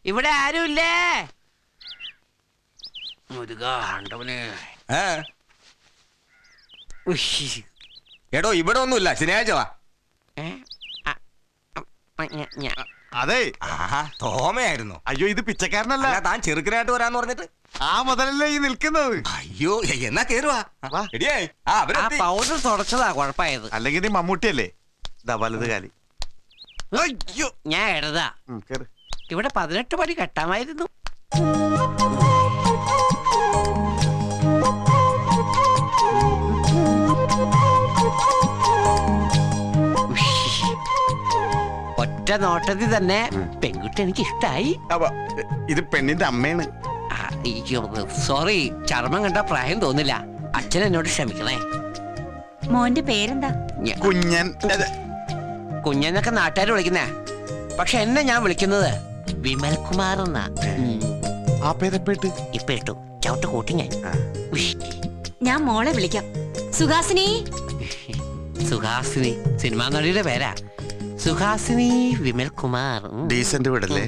ഇവിടെ ആരുമില്ലേ? മുരുകാണ്ടവന്. എടോ ഇവിടെ ഒന്നുമില്ല, ശനിയാഴ്ച വാ. അതെ തോമയായിരുന്നു. അയ്യോ ഇത് പിച്ചക്കാരനല്ല, താൻ ചെറുക്കനായിട്ട് വരാന്ന് പറഞ്ഞിട്ട് ആ മുതലല്ലേ ഈ നിൽക്കുന്നത്. അയ്യോ എന്നാ കേറുവാ. പൗഡർ തുടച്ചതാ കുഴപ്പമായത്. അല്ലെങ്കിൽ നീ മമ്മൂട്ടിയല്ലേ? ഇതാ വലത് കാലി. അയ്യോ ഞാൻ എഴുതാ. ഇവിടെ 18 പടി കെട്ടാമായിരുന്നു. ഒറ്റ നോട്ടത്തിൽ തന്നെ പെൺകുട്ടി എനിക്ക് ഇഷ്ടായി. ഇത് പെണ്ണിന്റെ അമ്മയാണ്. സോറി, ചർമ്മം കണ്ട പ്രായം തോന്നില്ല. അച്ഛൻ എന്നോട് ക്ഷമിക്കണേ. മോന്റെ പേരെന്താ? കുഞ്ഞൻ. കുഞ്ഞെന്നൊക്കെ നാട്ടുകാർ വിളിക്കുന്നേ, പക്ഷെ എന്നെ ഞാൻ വിളിക്കുന്നത് വിമൽ കുമാർ എന്നാ. ആ പേരെപ്പേട്ട് ഇപ്പൊ ഇട്ടു ചവിട്ട് കൂട്ടി ഞാൻ. ഞാൻ മോളെ വിളിക്കാം. സുഹാസിനി. സുഹാസിനി സിനിമാ നടിയുടെ പേരാ. സുഹാസിനി വിമൽ കുമാർ. ഡീസന്റ് വീടല്ലേ?